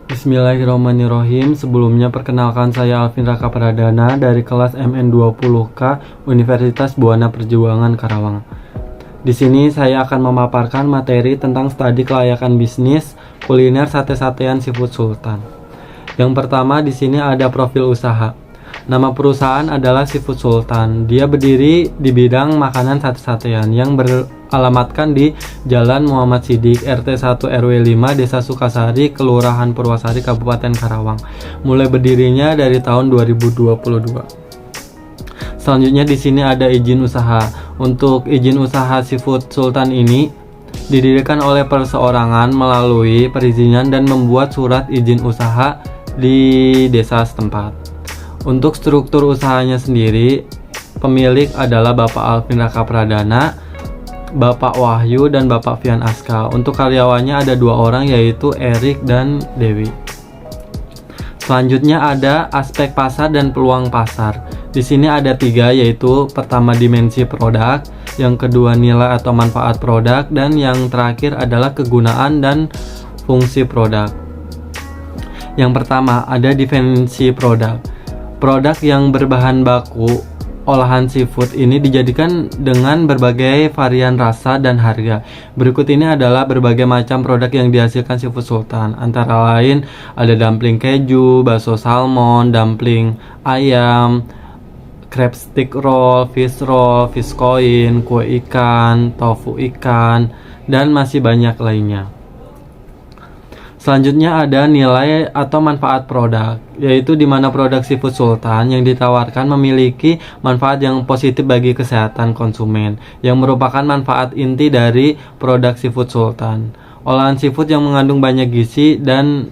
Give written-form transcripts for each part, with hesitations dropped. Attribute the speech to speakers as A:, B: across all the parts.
A: Bismillahirrahmanirrahim. Sebelumnya perkenalkan saya Alvin Raka Pradana dari kelas MN20K Universitas Buana Perjuangan Karawang. Di sini saya akan memaparkan materi tentang studi kelayakan bisnis kuliner sate-satean seafood Sultan. Yang pertama di sini ada profil usaha. Nama perusahaan adalah Seafood Sultan. Dia berdiri di bidang makanan sate-satean yang beralamatkan di Jalan Muhammad Siddiq, RT 1 RW 5, Desa Sukasari, Kelurahan Purwasari, Kabupaten Karawang. Mulai berdirinya dari tahun 2022. Selanjutnya di sini ada izin usaha. Untuk izin usaha Seafood Sultan ini didirikan oleh perseorangan melalui perizinan dan membuat surat izin usaha di desa setempat. Untuk struktur usahanya sendiri, pemilik adalah Bapak Alvin Raka Pradana, Bapak Wahyu, dan Bapak Fian Aska. Untuk karyawannya ada 2 orang, yaitu Erik dan Dewi. Selanjutnya ada aspek pasar dan peluang pasar. Di sini ada 3, yaitu pertama dimensi produk, yang kedua nilai atau manfaat produk, dan yang terakhir adalah kegunaan dan fungsi produk. Yang pertama ada dimensi produk. Produk yang berbahan baku olahan seafood ini dijadikan dengan berbagai varian rasa dan harga. Berikut ini adalah berbagai macam produk yang dihasilkan Seafood Sultan. Antara lain ada dumpling keju, bakso salmon, dumpling ayam, crab stick roll, fish coin, kue ikan, tofu ikan, dan masih banyak lainnya. Selanjutnya ada nilai atau manfaat produk, yaitu di mana produk Seafood Sultan yang ditawarkan memiliki manfaat yang positif bagi kesehatan konsumen, yang merupakan manfaat inti dari produk Seafood Sultan. Olahan seafood yang mengandung banyak gizi dan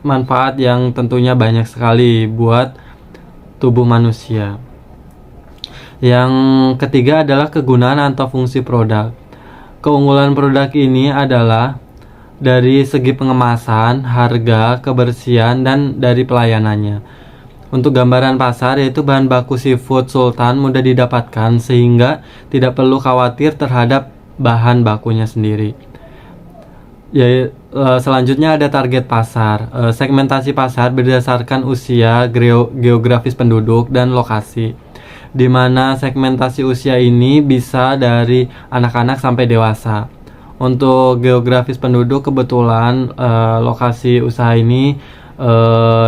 A: manfaat yang tentunya banyak sekali buat tubuh manusia. Yang ketiga adalah kegunaan atau fungsi produk. Keunggulan produk ini adalah dari segi pengemasan, harga, kebersihan, dan dari pelayanannya. Untuk gambaran pasar, yaitu bahan baku Seafood Sultan mudah didapatkan sehingga tidak perlu khawatir terhadap bahan bakunya sendiri. Selanjutnya ada target pasar. Segmentasi pasar berdasarkan usia, geografis penduduk, dan lokasi, di mana segmentasi usia ini bisa dari anak-anak sampai dewasa. Untuk geografis penduduk, kebetulan lokasi usaha ini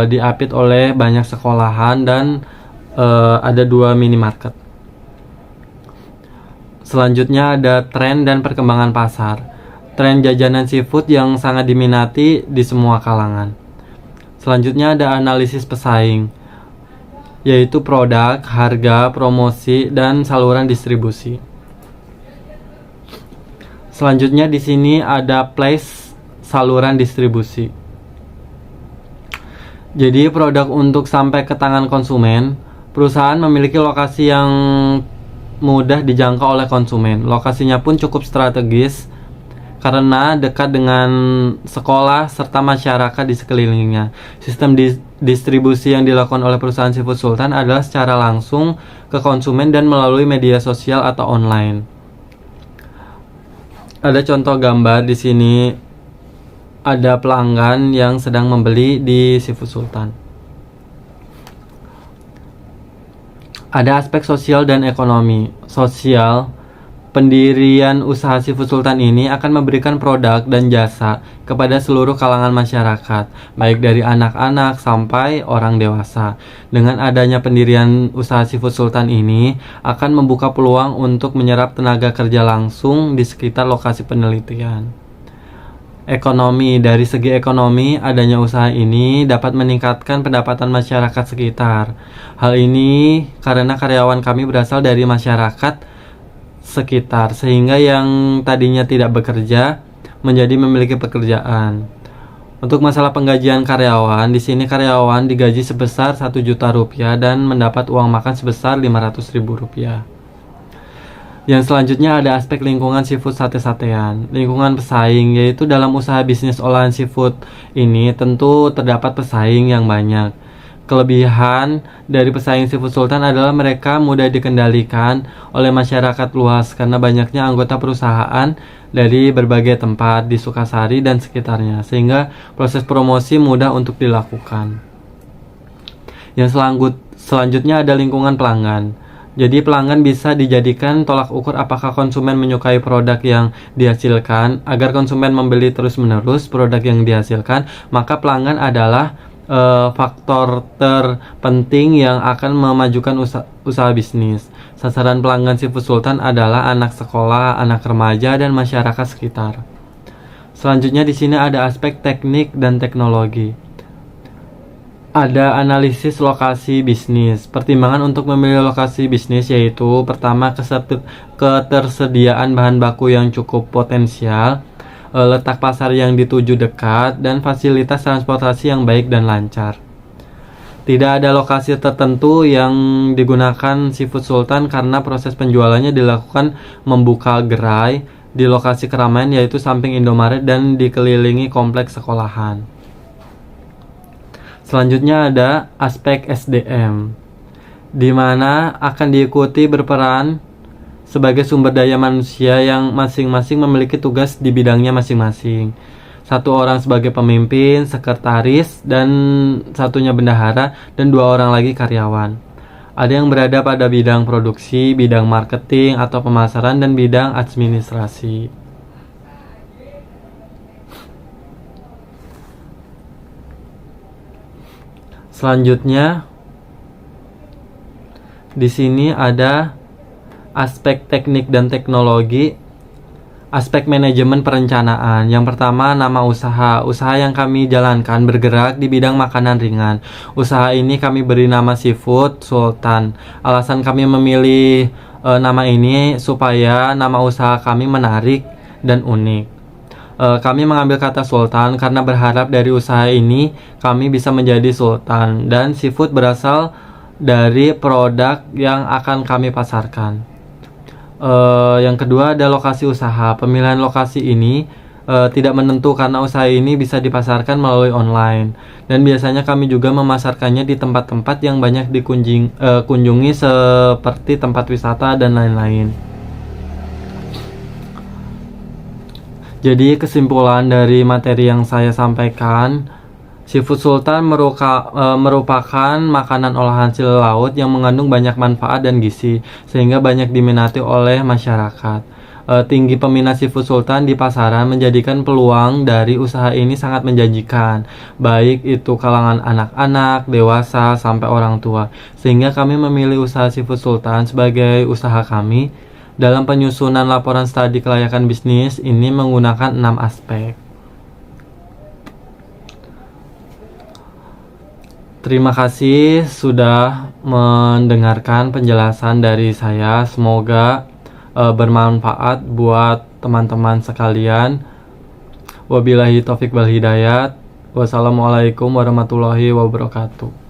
A: diapit oleh banyak sekolahan dan ada 2 minimarket. Selanjutnya ada tren dan perkembangan pasar. Tren jajanan seafood yang sangat diminati di semua kalangan. Selanjutnya ada analisis pesaing, yaitu produk, harga, promosi, dan saluran distribusi. Selanjutnya di sini ada place saluran distribusi. Jadi produk untuk sampai ke tangan konsumen, perusahaan memiliki lokasi yang mudah dijangkau oleh konsumen. Lokasinya pun cukup strategis karena dekat dengan sekolah serta masyarakat di sekelilingnya. Sistem distribusi yang dilakukan oleh perusahaan Seafood Sultan adalah secara langsung ke konsumen dan melalui media sosial atau online. Ada contoh gambar di sini, ada pelanggan yang sedang membeli di Seafood Sultan. Ada aspek sosial dan ekonomi. Sosial, pendirian usaha Seafood Sultan ini akan memberikan produk dan jasa kepada seluruh kalangan masyarakat, baik dari anak-anak sampai orang dewasa. Dengan adanya pendirian usaha Seafood Sultan ini akan membuka peluang untuk menyerap tenaga kerja langsung di sekitar lokasi penelitian. Ekonomi, dari segi ekonomi, adanya usaha ini dapat meningkatkan pendapatan masyarakat sekitar. Hal ini karena karyawan kami berasal dari masyarakat sekitar, sehingga yang tadinya tidak bekerja menjadi memiliki pekerjaan. Untuk masalah penggajian karyawan, di sini karyawan digaji sebesar 1 juta rupiah dan mendapat uang makan sebesar 500 ribu rupiah. Yang selanjutnya ada aspek lingkungan seafood sate-satean. Lingkungan pesaing, yaitu dalam usaha bisnis olahan seafood ini tentu terdapat pesaing yang banyak. Kelebihan dari pesaing seafood sultan adalah mereka mudah dikendalikan oleh masyarakat luas karena banyaknya anggota perusahaan dari berbagai tempat di Sukasari dan sekitarnya, sehingga proses promosi mudah untuk dilakukan. Yang selanjutnya ada lingkungan pelanggan. Jadi pelanggan bisa dijadikan tolak ukur apakah konsumen menyukai produk yang dihasilkan. Agar konsumen membeli terus-menerus produk yang dihasilkan, maka pelanggan adalah faktor terpenting yang akan memajukan usaha bisnis. Sasaran pelanggan seafood sultan adalah anak sekolah, anak remaja, dan masyarakat sekitar. Selanjutnya di sini ada aspek teknik dan teknologi. Ada analisis lokasi bisnis. Pertimbangan untuk memilih lokasi bisnis yaitu pertama, ketersediaan bahan baku yang cukup potensial, letak pasar yang dituju dekat, dan fasilitas transportasi yang baik dan lancar. Tidak ada lokasi tertentu yang digunakan seafood sultan karena proses penjualannya dilakukan membuka gerai di lokasi keramaian yaitu samping Indomaret dan dikelilingi kompleks sekolahan. Selanjutnya ada aspek SDM, di mana akan diikuti berperan sebagai sumber daya manusia yang masing-masing memiliki tugas di bidangnya masing-masing. Satu orang sebagai pemimpin, sekretaris, dan satunya bendahara, dan 2 orang lagi karyawan. Ada yang berada pada bidang produksi, bidang marketing atau pemasaran, dan bidang administrasi. Selanjutnya, di sini ada aspek teknik dan teknologi, aspek manajemen perencanaan. Yang pertama, nama usaha. Usaha yang kami jalankan bergerak di bidang makanan ringan. Usaha ini kami beri nama Seafood Sultan. Alasan kami memilih nama ini supaya nama usaha kami menarik dan unik. Kami mengambil kata sultan karena berharap dari usaha ini kami bisa menjadi sultan, dan seafood berasal dari produk yang akan kami pasarkan. Yang kedua ada lokasi usaha. Pemilihan lokasi ini tidak menentu karena usaha ini bisa dipasarkan melalui online, dan biasanya kami juga memasarkannya di tempat-tempat yang banyak dikunjungi seperti tempat wisata dan lain-lain. Jadi kesimpulan dari materi yang saya sampaikan, seafood sultan merupakan makanan olahan hasil laut yang mengandung banyak manfaat dan gizi, sehingga banyak diminati oleh masyarakat. Tinggi peminat seafood sultan di pasaran menjadikan peluang dari usaha ini sangat menjanjikan, baik itu kalangan anak-anak, dewasa, sampai orang tua. Sehingga kami memilih usaha seafood sultan sebagai usaha kami. Dalam penyusunan laporan studi kelayakan bisnis ini menggunakan 6 aspek. Terima kasih sudah mendengarkan penjelasan dari saya. Semoga bermanfaat buat teman-teman sekalian. Wabillahi taufik wal hidayat. Wassalamualaikum warahmatullahi wabarakatuh.